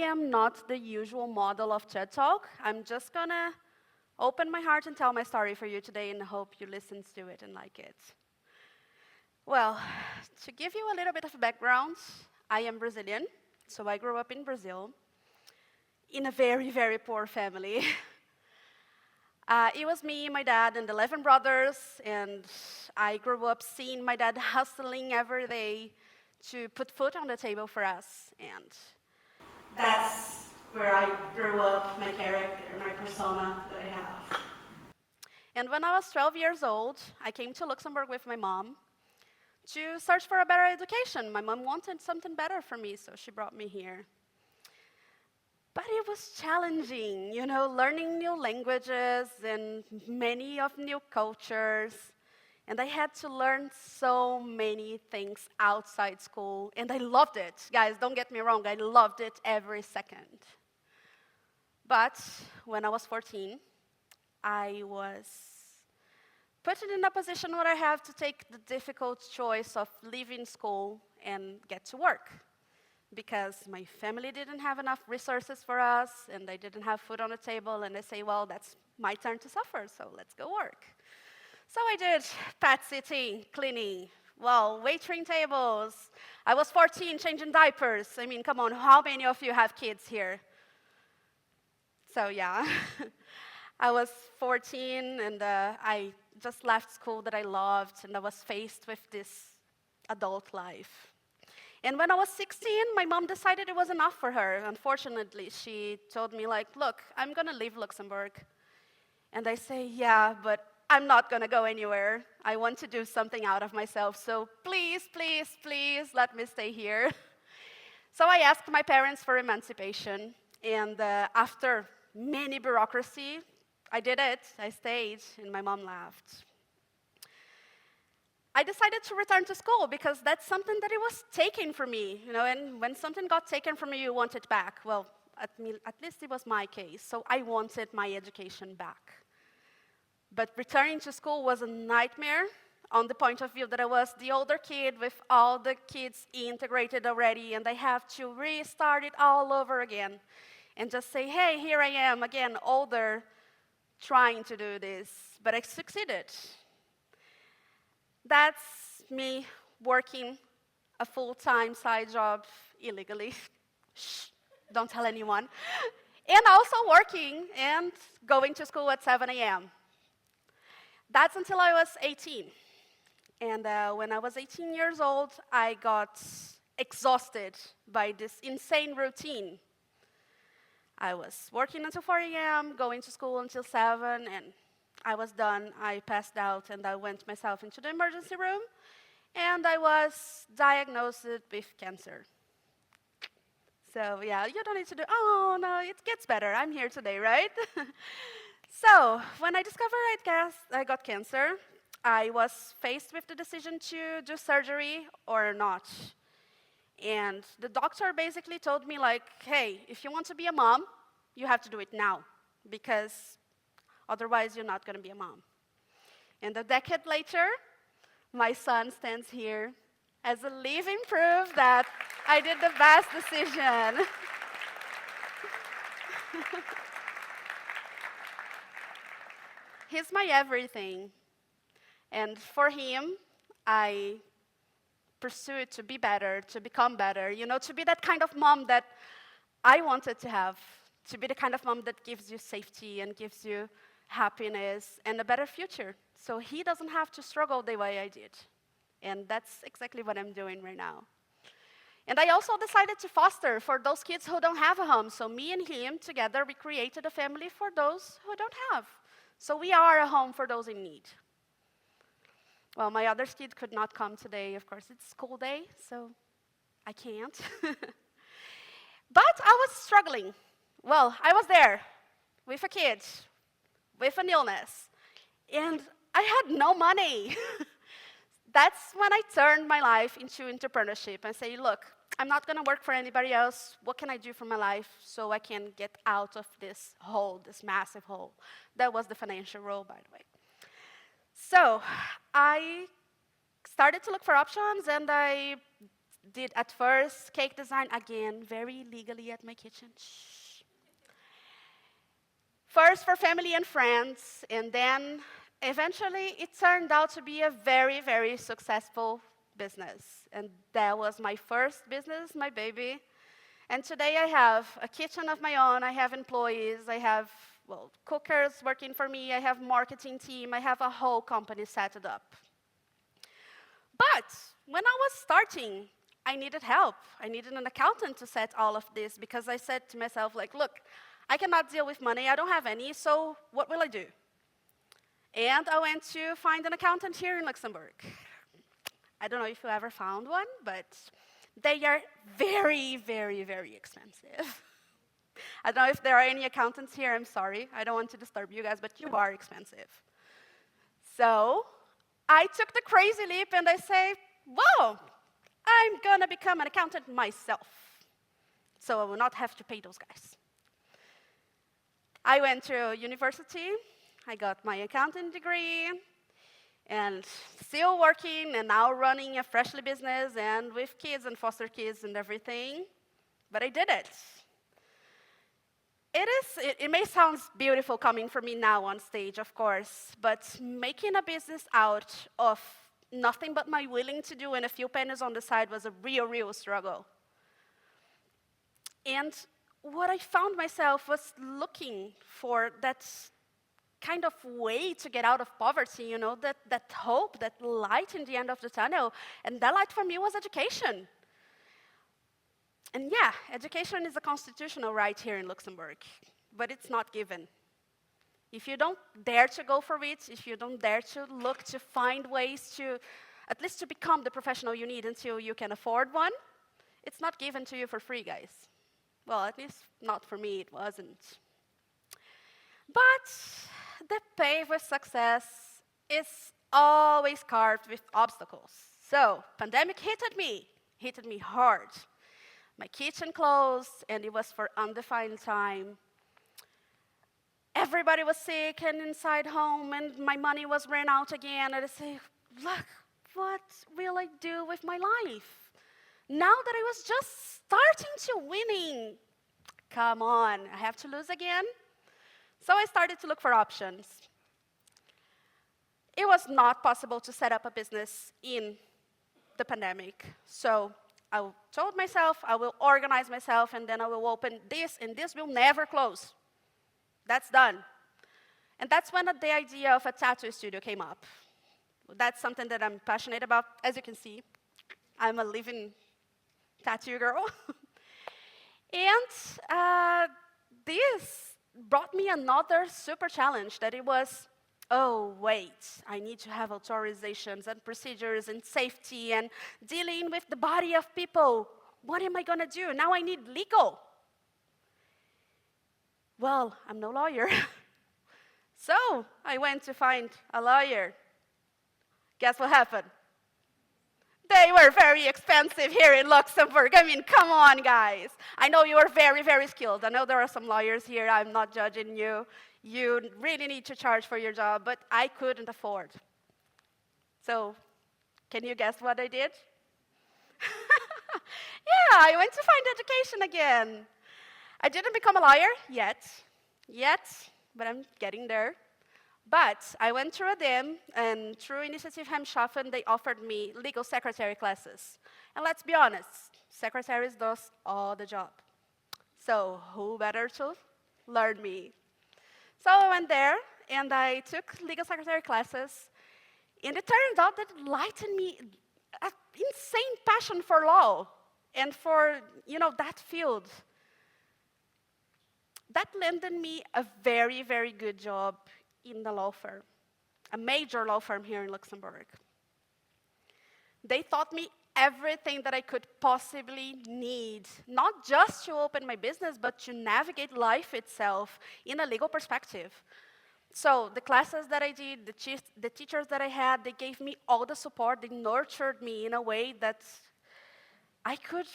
am not the usual model of TED Talk. I'm just gonna open my heart and tell my story for you today and hope you listen to it and like it. Well, to give you a little bit of background, I am Brazilian, so I grew up in Brazil in a very, very poor family. It was me, my dad, and 11 brothers, and I grew up seeing my dad hustling every day to put food on the table for us, and that's where I grew up, my character, my persona that I have. And when I was 12 years old, I came to Luxembourg with my mom to search for a better education. My mom wanted something better for me, so she brought me here. But it was challenging, learning new languages and many of new cultures. And I had to learn so many things outside school, and I loved it. Guys, don't get me wrong, I loved it every second. But when I was 14, I was put in a position where I have to take the difficult choice of leaving school and get to work. Because my family didn't have enough resources for us, and I didn't have food on the table, and they say, well, that's my turn to suffer, so let's go work. So I did pet sitting, cleaning, waitering tables. I was 14, changing diapers. I mean, come on, how many of you have kids here? So yeah, I was 14, and I just left school that I loved, and I was faced with this adult life. And when I was 16, my mom decided it was enough for her. Unfortunately, she told me, look, I'm going to leave Luxembourg. And I say, yeah, but I'm not going to go anywhere. I want to do something out of myself, so please, please, please let me stay here. So I asked my parents for emancipation, and after many bureaucracy, I did it. I stayed, and my mom left. I decided to return to school because that's something that it was taken from me, and when something got taken from you, you want it back. Well, at least it was my case, so I wanted my education back. But returning to school was a nightmare on the point of view that I was the older kid with all the kids integrated already, and I have to restart it all over again and just say, hey, here I am, again, older, trying to do this. But I succeeded. That's me working a full-time side job illegally. Shh, don't tell anyone. And also working and going to school at 7 a.m. That's until I was 18. And when I was 18 years old, I got exhausted by this insane routine. I was working until 4 a.m., going to school until 7, and I was done. I passed out, and I went myself into the emergency room, and I was diagnosed with cancer. So yeah, you don't need to do, oh no, it gets better. I'm here today, right? So when I discovered I got cancer, I was faced with the decision to do surgery or not. And the doctor basically told me, hey, if you want to be a mom, you have to do it now, because otherwise you're not going to be a mom. And a decade later, my son stands here as a living proof that I did the best decision. He's my everything. And for him, I pursued to be better, to become better, to be that kind of mom that I wanted to have, to be the kind of mom that gives you safety and gives you happiness and a better future. So he doesn't have to struggle the way I did. And that's exactly what I'm doing right now. And I also decided to foster for those kids who don't have a home. So me and him, together, we created a family for those who don't have. So we are a home for those in need. Well, my other kid could not come today. Of course, it's school day, so I can't. But I was struggling. Well, I was there with a kid, with an illness, and I had no money. That's when I turned my life into entrepreneurship and say, look, I'm not going to work for anybody else. What can I do for my life so I can get out of this hole, this massive hole? That was the financial role, by the way. So I started to look for options, and I did at first cake design, again, very legally at my kitchen. Shh. First for family and friends, and then eventually it turned out to be a very, very successful business. And that was my first business, my baby. And today I have a kitchen of my own, I have employees, I have, well, cookers working for me, I have marketing team, I have a whole company set it up. But when I was starting, I needed help. I needed an accountant to set all of this because I said to myself, like, look, I cannot deal with money, I don't have any, so what will I do? And I went to find an accountant here in Luxembourg. I don't know if you ever found one, but they are very, very, very expensive. I don't know if there are any accountants here, I'm sorry. I don't want to disturb you guys, but you are expensive. So I took the crazy leap and I say, whoa, I'm gonna become an accountant myself. So I will not have to pay those guys. I went to university, I got my accounting degree, and still working and now running a freshly business and with kids and foster kids and everything, but I did it. It may sound beautiful coming from me now on stage, of course, but making a business out of nothing but my willing to do and a few pennies on the side was a real, real struggle. And what I found myself was looking for that kind of way to get out of poverty, you know, that hope, that light in the end of the tunnel. And that light for me was education. And yeah, education is a constitutional right here in Luxembourg, but it's not given. If you don't dare to go for it, if you don't dare to look to find ways to, at least to become the professional you need until you can afford one, it's not given to you for free, guys. Well, at least not for me, it wasn't. But the path with success is always carved with obstacles. So, pandemic hit me hard. My kitchen closed, and it was for undefined time. Everybody was sick and inside home, and my money was ran out again. And I say, look, what will I do with my life? Now that I was just starting to winning, come on, I have to lose again? So I started to look for options. It was not possible to set up a business in the pandemic. So I told myself I will organize myself and then I will open this and this will never close. That's done. And that's when the idea of a tattoo studio came up. That's something that I'm passionate about. As you can see, I'm a living tattoo girl. And this brought me another super challenge that it was, oh, wait, I need to have authorizations and procedures and safety and dealing with the body of people. What am I going to do? Now I need legal. Well, I'm no lawyer. So I went to find a lawyer. Guess what happened? They were very expensive here in Luxembourg. I mean, come on, guys. I know you are very, very skilled. I know there are some lawyers here. I'm not judging you. You really need to charge for your job, but I couldn't afford. So, can you guess what I did? Yeah, I went to find education again. I didn't become a lawyer yet, but I'm getting there. But I went through them, and through Initiative Hemschaffen, they offered me legal secretary classes. And let's be honest, secretaries does all the job. So who better to learn me? So I went there, and I took legal secretary classes, and it turned out that it lightened me an insane passion for law and for, that field. That landed me a very, very good job in the law firm, a major law firm here in Luxembourg. They taught me everything that I could possibly need, not just to open my business, but to navigate life itself in a legal perspective. So the classes that I did, the teachers that I had, they gave me all the support. They nurtured me in a way that I could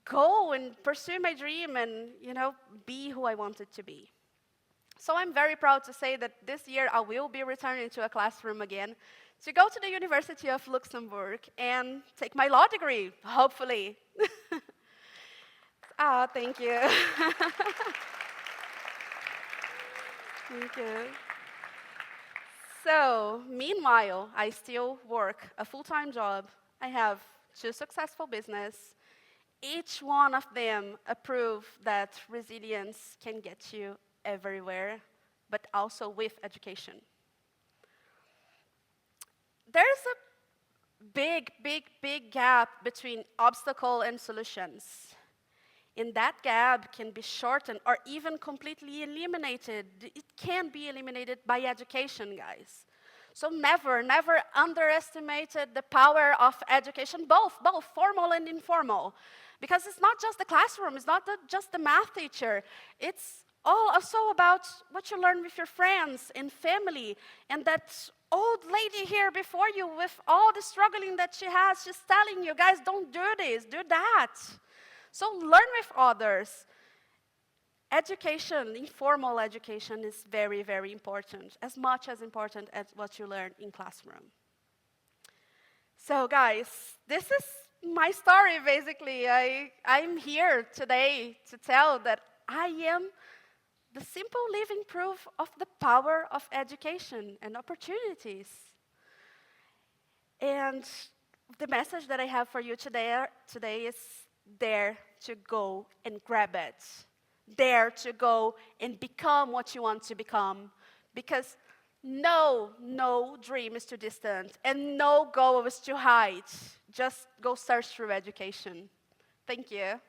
go and pursue my dream and, be who I wanted to be. So I'm very proud to say that this year I will be returning to a classroom again to go to the University of Luxembourg and take my law degree, hopefully. Ah, thank you. Thank you. So, meanwhile, I still work a full-time job. I have 2 successful businesses. Each one of them a proof that resilience can get you everywhere, but also with education. There's a big gap between obstacle and solutions. And that gap can be shortened or even completely eliminated. It can be eliminated by education, guys. So never underestimate the power of education, both formal and informal. Because it's not just the classroom, it's not just the math teacher. It's also about what you learn with your friends and family. And that old lady here before you with all the struggling that she has, she's telling you, guys, don't do this, do that. So learn with others. Education, informal education, is very important, as much as important as what you learn in classroom. So guys, this is my story, basically. I'm here today to tell that I am the simple living proof of the power of education and opportunities. And the message that I have for you today is dare to go and grab it. Dare to go and become what you want to become. Because no dream is too distant and no goal is too high. Just go search through education. Thank you.